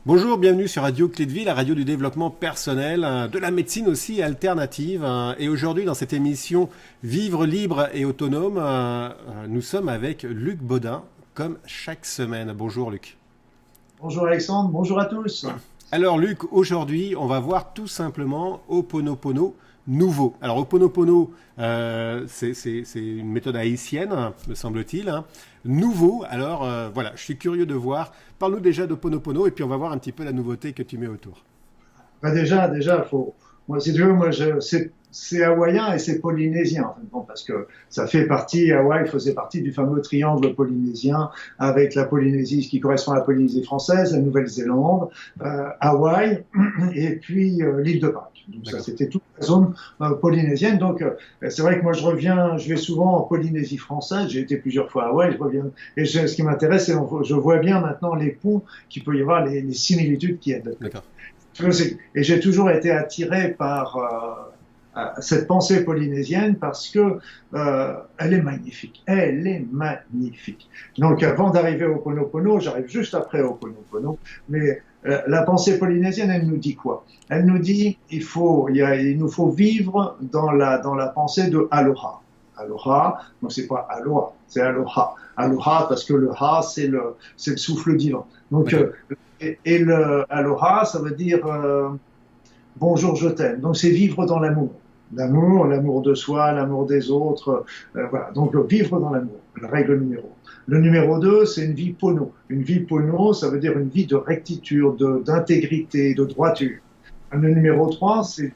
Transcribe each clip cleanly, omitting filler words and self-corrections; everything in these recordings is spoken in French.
Bonjour, bienvenue sur Radio Clé de Vie, la radio du développement personnel, de la médecine aussi alternative. Et aujourd'hui, dans cette émission Vivre libre et autonome, nous sommes avec Luc Baudin, comme chaque semaine. Bonjour Luc. Bonjour Alexandre, bonjour à tous. Alors Luc, aujourd'hui, on va voir tout simplement Ho'oponopono nouveau. Alors Ho'oponopono, c'est une méthode haïtienne, me semble-t-il. Nouveau, alors voilà, je suis curieux de voir. Parle-nous déjà d'Ho'oponopono et puis on va voir un petit peu la nouveauté que tu mets autour. Déjà, faut. Moi, si tu veux, c'est hawaïen et c'est polynésien, en fin de compte, parce que ça fait partie, Hawaï faisait partie du fameux triangle polynésien avec la Polynésie, ce qui correspond à la Polynésie française, la Nouvelle-Zélande, Hawaï et puis l'île de Pâques. Donc ça, c'était toute la zone polynésienne. Donc c'est vrai que moi je vais souvent en Polynésie française. J'ai été plusieurs fois à Hawaï, je reviens. Et ce qui m'intéresse, c'est je vois bien maintenant les ponts qu'il peut y avoir, les similitudes qu'il y a. D'accord. Et j'ai toujours été attiré par cette pensée polynésienne parce que elle est magnifique. Elle est magnifique. Donc avant d'arriver au Ho'oponopono, j'arrive juste après au Ho'oponopono, mais la pensée polynésienne, elle nous dit quoi? Elle nous dit il nous faut vivre dans la pensée de Aloha. Aloha, donc c'est pas Aloha, c'est Aloha. Aloha parce que le Ha, c'est le souffle divin. Donc et le Aloha, ça veut dire bonjour, je t'aime. Donc c'est vivre dans l'amour. L'amour de soi, l'amour des autres. Voilà. Donc vivre dans l'amour, la règle numéro 1. Le numéro 2, c'est une vie pono. Une vie pono, ça veut dire une vie de rectitude, d'intégrité, de droiture. Le numéro 3, c'est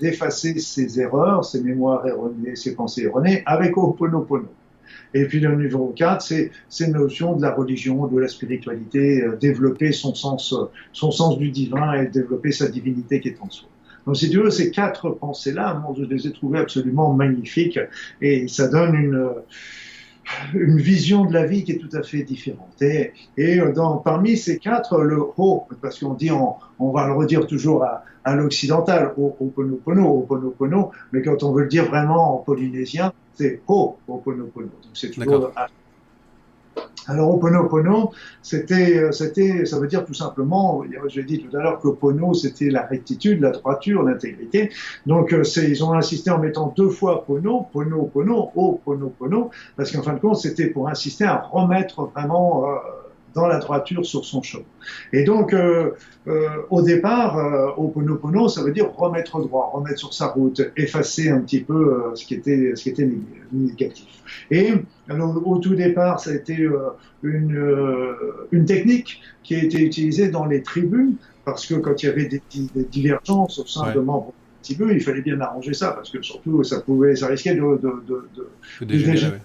d'effacer ses erreurs, ses mémoires erronées, ses pensées erronées avec Ho'oponopono. Et puis le numéro 4, c'est cette notion de la religion, de la spiritualité, développer son sens du divin et développer sa divinité qui est en soi. Donc si tu veux, ces 4 pensées-là, moi, je les ai trouvées absolument magnifiques et ça donne une vision de la vie qui est tout à fait différente. Et parmi ces 4, le Ho, parce qu'on dit, on va le redire toujours à l'occidental, Ho'oponopono, mais quand on veut le dire vraiment en polynésien, c'est Ho'oponopono. Donc c'est toujours Alors, Ho'oponopono, ça veut dire tout simplement, j'ai dit tout à l'heure que Pono, c'était la rectitude, la droiture, l'intégrité. Donc, ils ont insisté en mettant 2 fois Pono, Ho'oponopono, parce qu'en fin de compte, c'était pour insister à remettre vraiment dans la droiture sur son chemin. Et donc, au départ, Ho'oponopono, ça veut dire remettre droit, remettre sur sa route, effacer un petit peu ce qui était négatif. Et alors, au tout départ, ça a été une technique qui a été utilisée dans les tribus, parce que quand il y avait des divergences au sein de membres de tribus, il fallait bien arranger ça, parce que surtout, ça risquait de dégénérer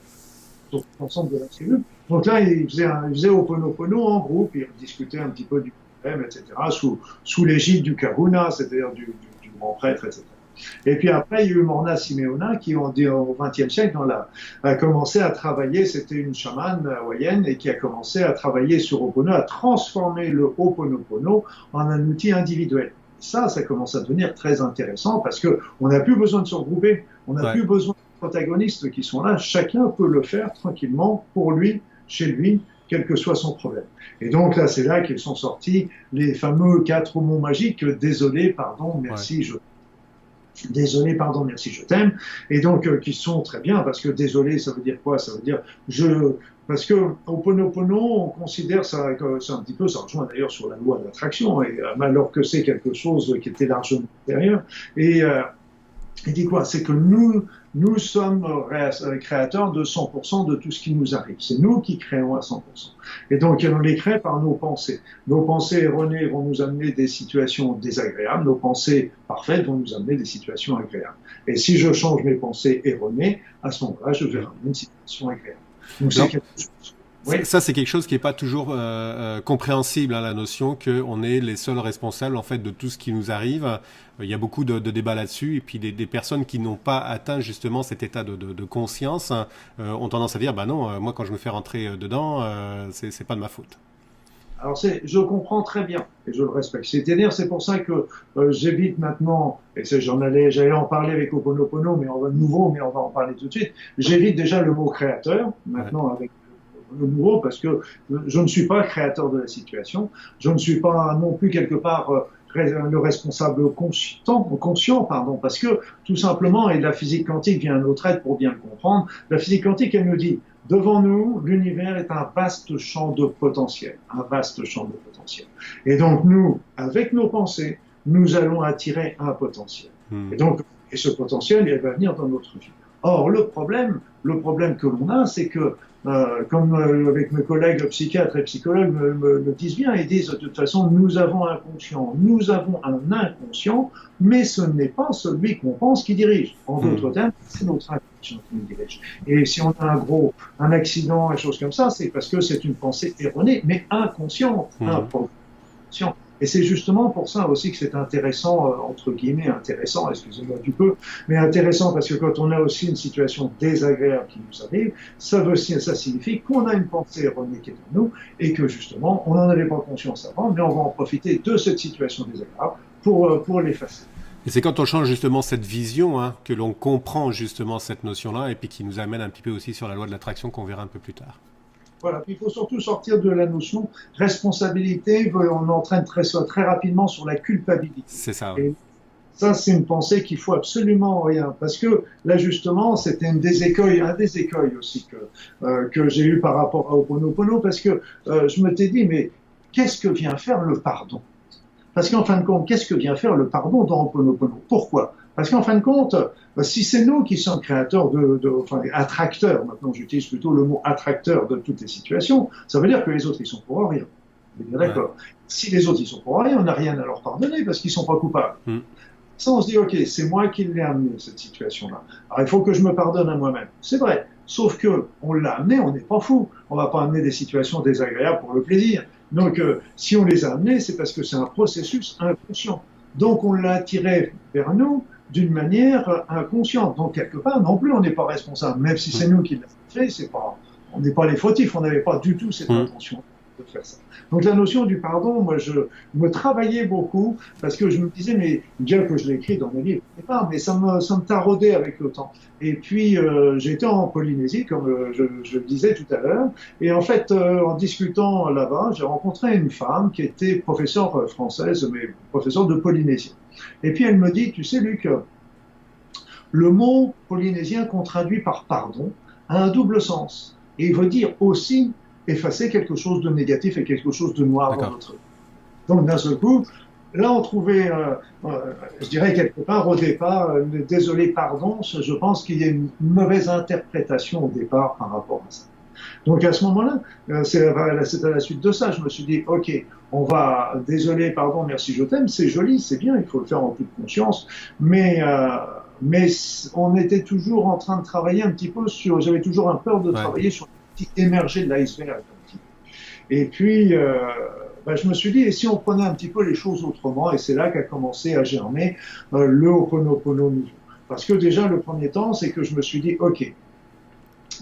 sur l'ensemble de la tribu. Donc là, ils faisaient Ho'oponopono en groupe, ils discutaient un petit peu du problème, etc., sous l'égide du kahuna, c'est-à-dire du grand prêtre, etc. Et puis après, il y a eu Morna Simeona qui, au XXe siècle, a commencé à travailler, c'était une chamane hawaïenne, et qui a commencé à travailler sur Ho'oponopono, à transformer le Ho'oponopono en un outil individuel. Ça commence à devenir très intéressant parce qu'on n'a plus besoin de se regrouper, on n'a plus besoin de protagonistes qui sont là, chacun peut le faire tranquillement pour lui, chez lui, quel que soit son problème. Et donc là, c'est là qu'ils sont sortis les fameux 4 mots magiques, désolé, pardon, merci, désolé, pardon, merci, je t'aime, et donc qui sont très bien, parce que désolé, ça veut dire quoi? Ça veut dire parce que Ho'oponopono, on considère ça, c'est un petit peu, ça rejoint d'ailleurs sur la loi de l'attraction, alors que c'est quelque chose qui était largement supérieur, et il dit quoi? C'est que nous sommes créateurs de 100% de tout ce qui nous arrive. C'est nous qui créons à 100%. Et donc, on les crée par nos pensées. Nos pensées erronées vont nous amener des situations désagréables. Nos pensées parfaites vont nous amener des situations agréables. Et si je change mes pensées erronées, à ce moment-là, je vais ramener une situation agréable. Donc, c'est quelque chose. Oui. Ça, c'est quelque chose qui n'est pas toujours compréhensible, la notion qu'on est les seuls responsables en fait de tout ce qui nous arrive. Il y a beaucoup de débats là-dessus, et puis des personnes qui n'ont pas atteint justement cet état de conscience ont tendance à dire, bah non, moi quand je me fais rentrer dedans, c'est pas de ma faute. Alors je comprends très bien et je le respecte. C'est-à-dire, c'est pour ça que j'évite maintenant, et j'allais en parler avec Ho'oponopono, mais on va en parler tout de suite. J'évite déjà le mot créateur maintenant avec le nouveau parce que je ne suis pas créateur de la situation, je ne suis pas non plus quelque part le responsable conscient, pardon, parce que tout simplement, et la physique quantique vient à notre aide pour bien le comprendre, la physique quantique, elle nous dit, devant nous, l'univers est un vaste champ de potentiel, un vaste champ de potentiel. Et donc nous, avec nos pensées, nous allons attirer un potentiel. Et ce potentiel, il va venir dans notre vie. Or, le problème que l'on a, c'est que, comme avec mes collègues psychiatres et psychologues me disent bien, ils disent de toute façon, nous avons un conscient, nous avons un inconscient, mais ce n'est pas celui qu'on pense qui dirige. En d'autres termes, c'est notre inconscient qui nous dirige. Et si on a un accident, des choses comme ça, c'est parce que c'est une pensée erronée, mais inconsciente, inconsciente. Et c'est justement pour ça aussi que c'est intéressant, entre guillemets, intéressant, excusez-moi du peu, mais intéressant parce que quand on a aussi une situation désagréable qui nous arrive, ça signifie qu'on a une pensée erronée qui est en nous et que justement, on n'en avait pas conscience avant, mais on va en profiter de cette situation désagréable pour l'effacer. Et c'est quand on change justement cette vision que l'on comprend justement cette notion-là et puis qui nous amène un petit peu aussi sur la loi de l'attraction qu'on verra un peu plus tard. Voilà. Il faut surtout sortir de la notion responsabilité. On entraîne très rapidement sur la culpabilité. C'est ça. Et ça, c'est une pensée qu'il faut absolument rien. Parce que là, justement, c'était un des écueils aussi que j'ai eu par rapport à Ho'oponopono. Parce que je me t'ai dit, mais qu'est-ce que vient faire le pardon? Parce qu'en fin de compte, qu'est-ce que vient faire le pardon dans Ho'oponopono? Pourquoi? Parce qu'en fin de compte, si c'est nous qui sommes créateurs enfin, attracteurs, maintenant j'utilise plutôt le mot attracteur de toutes les situations, ça veut dire que les autres, ils sont pour rien. Vous êtes bien d'accord? Ouais. Si les autres, ils sont pour rien, on n'a rien à leur pardonner parce qu'ils sont pas coupables. Ça, on se dit, ok, c'est moi qui l'ai amené, cette situation-là. Alors, il faut que je me pardonne à moi-même. C'est vrai. Sauf que, on l'a amené, on n'est pas fou. On va pas amener des situations désagréables pour le plaisir. Donc, si on les a amenées, c'est parce que c'est un processus inconscient. Donc, on l'a attiré vers nous d'une manière inconsciente. Donc, quelque part, non plus, on n'est pas responsable. Même si c'est nous qui l'avons fait, on n'est pas les fautifs. On n'avait pas du tout cette intention de faire ça. Donc, la notion du pardon, moi, je me travaillais beaucoup parce que je me disais, mais bien que je l'ai écrit dans mes livres, mais ça me taraudait avec le temps. Et puis, j'étais en Polynésie, comme je le disais tout à l'heure. Et en fait, en discutant là-bas, j'ai rencontré une femme qui était professeure française, mais professeure de polynésien. Et puis, elle me dit, tu sais, Luc, le mot polynésien qu'on traduit par pardon a un double sens. Et il veut dire aussi effacer quelque chose de négatif et quelque chose de noir dans notre vie. Donc, d'un seul coup, là, on trouvait, je dirais quelque part, au départ, désolé, pardon, je pense qu'il y a une mauvaise interprétation au départ par rapport à ça. Donc, à ce moment-là, c'est à la suite de ça, je me suis dit, ok, on va, désolé, pardon, merci, je t'aime, c'est joli, c'est bien, il faut le faire en toute conscience, mais on était toujours en train de travailler un petit peu j'avais toujours un peur de travailler sur le petit émergé de l'iceberg. Et puis, je me suis dit, et si on prenait un petit peu les choses autrement, et c'est là qu'a commencé à germer le Ho'oponopono nouveau. Parce que déjà, le premier temps, c'est que je me suis dit, ok,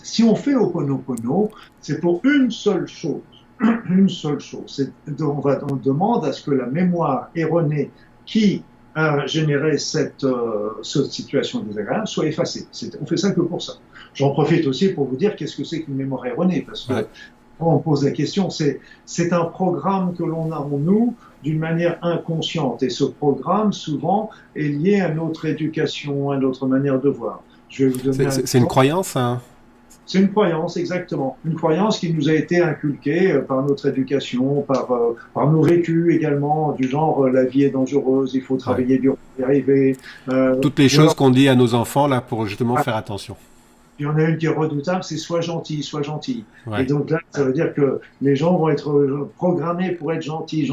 si on fait Ho'oponopono, c'est pour une seule chose. Une seule chose. On demande à ce que la mémoire erronée qui a généré cette situation désagréable soit effacée. On fait ça que pour ça. J'en profite aussi pour vous dire qu'est-ce que c'est qu'une mémoire erronée, parce que on pose la question, c'est un programme que l'on a en nous d'une manière inconsciente. Et ce programme, souvent, est lié à notre éducation, à notre manière de voir. Je vais vous donner c'est une croyance, hein? C'est une croyance, exactement. Une croyance qui nous a été inculquée par notre éducation, par nos vécus également, du genre la vie est dangereuse, il faut travailler dur pour y arriver. Toutes les choses qu'on dit à nos enfants là pour justement faire attention. Il y en a une qui est redoutable, c'est sois gentil, sois gentil. Et donc là, ça veut dire que les gens vont être programmés pour être gentils.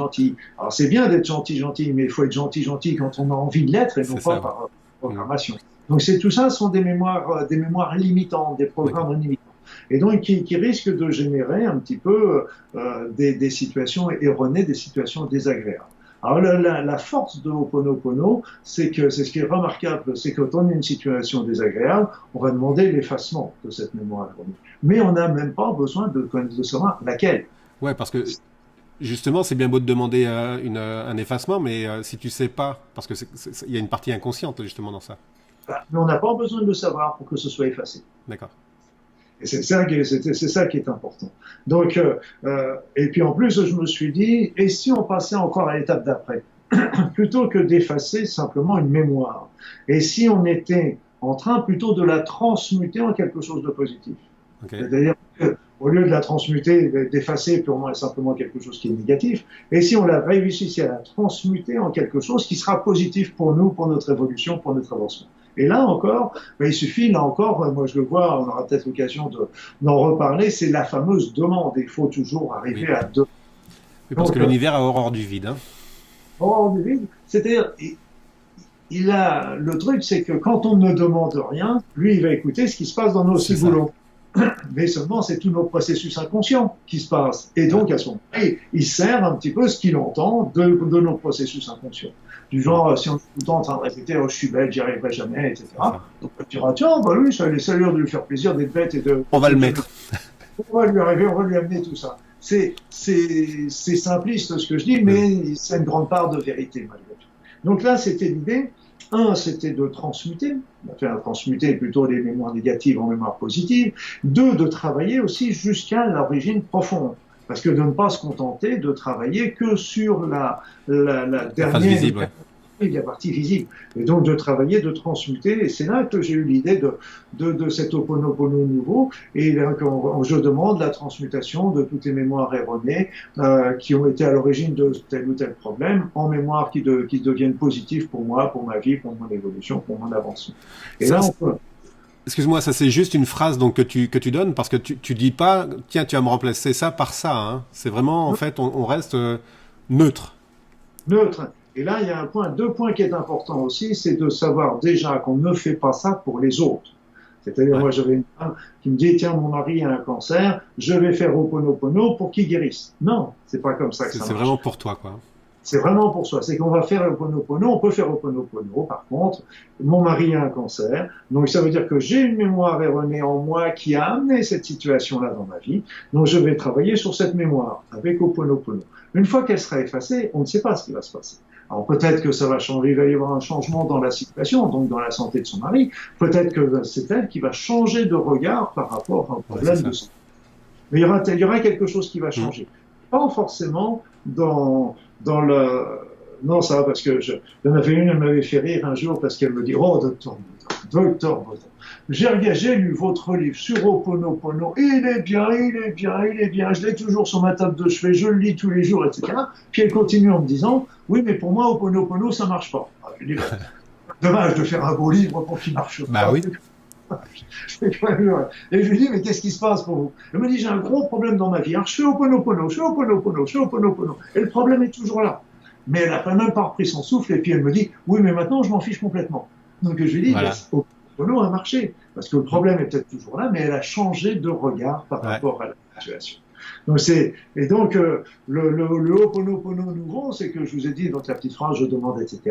Alors c'est bien d'être gentil, mais il faut être gentil quand on a envie de l'être et non pas par programmation. Donc tout ça sont des mémoires limitantes, des programmes limitants. Et donc qui risquent de générer un petit peu des situations erronées, des situations désagréables. Alors la force de Ho'oponopono, c'est ce qui est remarquable, c'est que quand on a une situation désagréable, on va demander l'effacement de cette mémoire erronée. Mais on n'a même pas besoin de savoir laquelle. Ouais, parce que justement, c'est bien beau de demander un effacement, mais si tu sais pas, parce que il y a une partie inconsciente justement dans ça. Mais on n'a pas besoin de le savoir pour que ce soit effacé. D'accord. Et c'est ça qui est important. Donc, et puis en plus, je me suis dit, et si on passait encore à l'étape d'après, plutôt que d'effacer simplement une mémoire, et si on était en train plutôt de la transmuter en quelque chose de positif. Okay. C'est-à-dire qu'au lieu de la transmuter, d'effacer purement et simplement quelque chose qui est négatif, et si on la réussissait à la transmuter en quelque chose qui sera positif pour nous, pour notre évolution, pour notre avancement. Et là encore, il suffit, là encore, moi je le vois, on aura peut-être l'occasion d'en reparler, c'est la fameuse demande. Il faut toujours arriver à demander. Oui, parce que l'univers a horreur du vide. Hein. Horreur du vide, c'est-à-dire, le truc, c'est que quand on ne demande rien, lui, il va écouter ce qui se passe dans nos ciboulons. Mais seulement, c'est tous nos processus inconscients qui se passent. Et donc, à ce moment-là, il sert un petit peu ce qu'il entend de nos processus inconscients. Du genre, si on est tout le temps en train de répéter, oh, je suis bête, j'y arriverai jamais, etc. Donc, tu diras, tiens, bah oui, ça a l'allure de lui faire plaisir d'être bête et de... On va le mettre. On va lui arriver, on va lui amener tout ça. C'est simpliste ce que je dis, mais c'est une grande part de vérité, malgré tout. Donc là, c'était l'idée. Un, c'était de transmuter, transmuter plutôt les mémoires négatives en mémoires positives. Deux, de travailler aussi jusqu'à l'origine profonde. Parce que de ne pas se contenter de travailler que sur la dernière visible, la partie visible. Et donc de travailler, de transmuter. Et c'est là que j'ai eu l'idée de cet Ho'oponopono nouveau. Et là, quand je demande la transmutation de toutes les mémoires erronées qui ont été à l'origine de tel ou tel problème en mémoires qui deviennent positives pour moi, pour ma vie, pour mon évolution, pour mon avancement. Et ça, là, on peut... Excuse-moi, ça c'est juste une phrase donc que tu donnes parce que tu dis pas tiens tu vas me remplacer ça par ça. Hein. C'est vraiment en fait on reste neutre. Neutre. Et là il y a deux points qui est important aussi, c'est de savoir déjà qu'on ne fait pas ça pour les autres. C'est-à-dire moi j'avais une femme qui me dit tiens mon mari a un cancer, je vais faire Ho'oponopono pour qu'il guérisse. Non, c'est pas comme ça que ça marche. C'est vraiment pour toi quoi. C'est vraiment pour soi. C'est qu'on va faire Ho'oponopono, on peut faire Ho'oponopono, par contre, mon mari a un cancer, donc ça veut dire que j'ai une mémoire erronée en moi qui a amené cette situation-là dans ma vie, donc je vais travailler sur cette mémoire avec Ho'oponopono. Une fois qu'elle sera effacée, on ne sait pas ce qui va se passer. Alors peut-être que ça va changer, il va y avoir un changement dans la situation, donc dans la santé de son mari, peut-être que c'est elle qui va changer de regard par rapport à un problème de santé. Mais il y aura quelque chose qui va changer. Pas forcément dans le... Non, ça va parce que il y en avait une, elle m'avait fait rire un jour parce qu'elle me dit, oh, docteur Baudin, j'ai lu votre livre sur Ho'oponopono, il est bien, je l'ai toujours sur ma table de chevet, je le lis tous les jours, etc. Puis elle continue en me disant, oui, mais pour moi, Ho'oponopono, ça marche pas. Ah, je lui dis, dommage de faire un beau livre pour qu'il marche pas. Bah oui. Et je lui dis, mais qu'est-ce qui se passe pour vous? Elle me dit, j'ai un gros problème dans ma vie. Alors, je fais Ho'oponopono. Et le problème est toujours là. Mais elle n'a même pas repris son souffle. Et puis, elle me dit, oui, mais maintenant, je m'en fiche complètement. Donc, je lui dis, voilà. Ho'oponopono a marché. Parce que le problème est peut-être toujours là, mais elle a changé de regard par rapport à la situation. Donc le Ho'oponopono nouveau, c'est que je vous ai dit, donc la petite phrase, je demande, etc.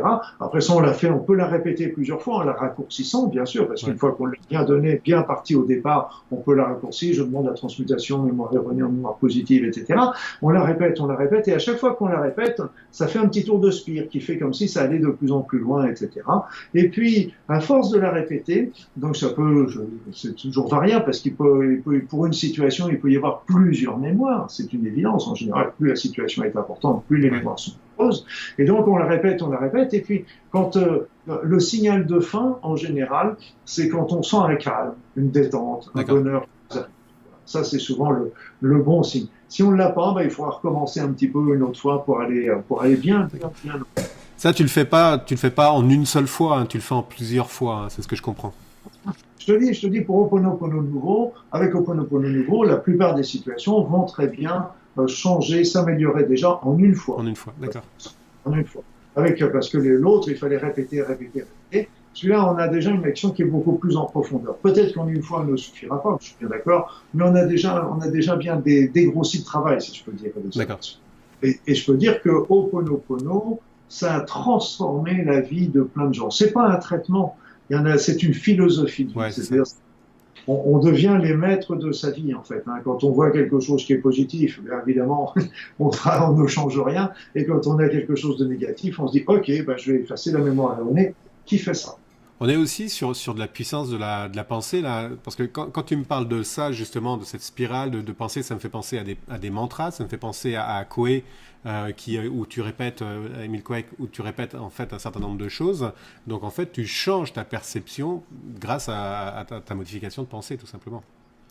Après ça, on peut la répéter plusieurs fois en la raccourcissant, bien sûr, parce qu'une fois qu'on l'a bien donné, bien parti au départ, on peut la raccourcir, je demande la transmutation, mémoire erronée en mémoire positive, etc. On la répète, et à chaque fois qu'on la répète, ça fait un petit tour de spire qui fait comme si ça allait de plus en plus loin, etc. Et puis, à force de la répéter, donc c'est toujours variable, parce pour une situation, il peut y avoir plusieurs mémoires, c'est une évidence. En général, plus la situation est importante, plus les mémoires sont nombreuses. Et donc, on la répète. Et puis, quand le signal de fin, en général, c'est quand on sent un calme, une détente, un bonheur. Ça, c'est souvent le bon signe. Si on ne l'a pas, il faudra recommencer un petit peu une autre fois pour aller bien. Ça, tu le fais pas en une seule fois, hein, tu le fais en plusieurs fois, hein, c'est ce que je comprends. Je te dis, pour Ho'oponopono nouveau, avec Ho'oponopono nouveau, la plupart des situations vont très bien changer, s'améliorer déjà en une fois. En une fois, d'accord. En une fois. Parce que l'autre, il fallait répéter. Celui-là, on a déjà une action qui est beaucoup plus en profondeur. Peut-être qu'en une fois, elle ne suffira pas, je suis bien d'accord, mais on a déjà bien dégrossi de travail, si je peux dire. D'accord. Et je peux dire que Ho'oponopono, ça a transformé la vie de plein de gens. C'est pas un traitement. C'est une philosophie de vie. Ouais, c'est-à-dire, on devient les maîtres de sa vie, en fait. Hein. Quand on voit quelque chose qui est positif, bien évidemment, on ne change rien. Et quand on a quelque chose de négatif, on se dit, OK, je vais effacer la mémoire erronée. Qui fait ça? On est aussi sur de la puissance de la pensée, là, parce que quand tu me parles de ça, justement, de cette spirale de pensée, ça me fait penser à des mantras, ça me fait penser à Coué, où tu répètes, Émile Coué, où tu répètes en fait un certain nombre de choses. Donc en fait, tu changes ta perception grâce à ta modification de pensée, tout simplement.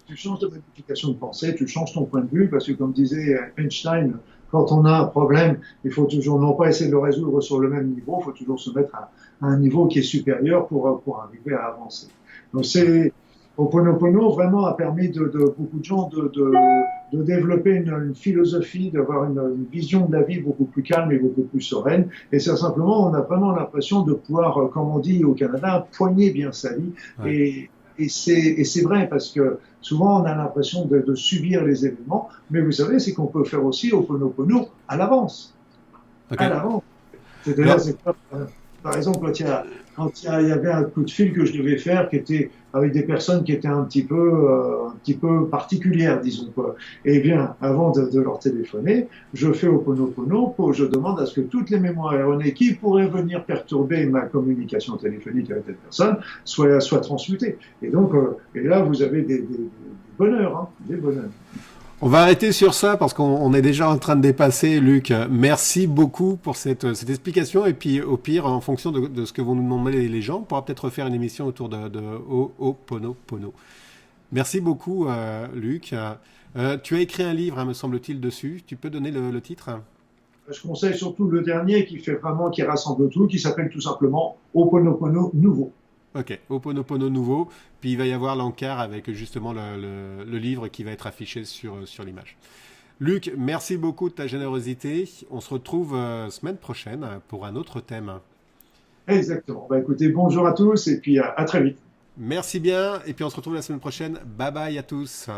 Tu changes de modification de pensée, tu changes ton point de vue, parce que comme disait Einstein, quand on a un problème, il faut toujours non pas essayer de le résoudre sur le même niveau, il faut toujours se mettre à un niveau qui est supérieur pour arriver à avancer. Donc c'est Ho'oponopono vraiment a permis de beaucoup de gens de développer une philosophie, d'avoir une vision de la vie beaucoup plus calme et beaucoup plus sereine. Et c'est simplement, on a vraiment l'impression de pouvoir, comme on dit au Canada, poigner bien sa vie. Ouais. Et c'est vrai parce que souvent on a l'impression de subir les événements, mais vous savez, c'est qu'on peut faire aussi Ho'oponopono à l'avance. Ok. À l'avance. C'est-à-dire, Alors, c'est pas, par exemple, il y avait un coup de fil que je devais faire qui était avec des personnes qui étaient un petit peu particulières, disons quoi. Eh bien, avant de leur téléphoner, je fais Ho'oponopono, je demande à ce que toutes les mémoires erronées qui pourraient venir perturber ma communication téléphonique avec cette personne soient transmutées. Et donc, et là, vous avez des bonheurs, hein, des bonheurs. on va arrêter sur ça parce qu'on est déjà en train de dépasser, Luc. Merci beaucoup pour cette explication. Et puis, au pire, en fonction de ce que vont nous demander les gens, on pourra peut-être refaire une émission autour de Ho'oponopono. Merci beaucoup, Luc. Tu as écrit un livre, hein, me semble-t-il, dessus. Tu peux donner le titre? Je conseille surtout le dernier qui rassemble tout, qui s'appelle tout simplement Ho'oponopono Nouveau. Ok, Ho'oponopono nouveau. Puis il va y avoir l'encart avec justement le livre qui va être affiché sur l'image. Luc, merci beaucoup de ta générosité. On se retrouve semaine prochaine pour un autre thème. Exactement. Bah, écoutez, bonjour à tous et puis à très vite. Merci bien. Et puis on se retrouve la semaine prochaine. Bye bye à tous.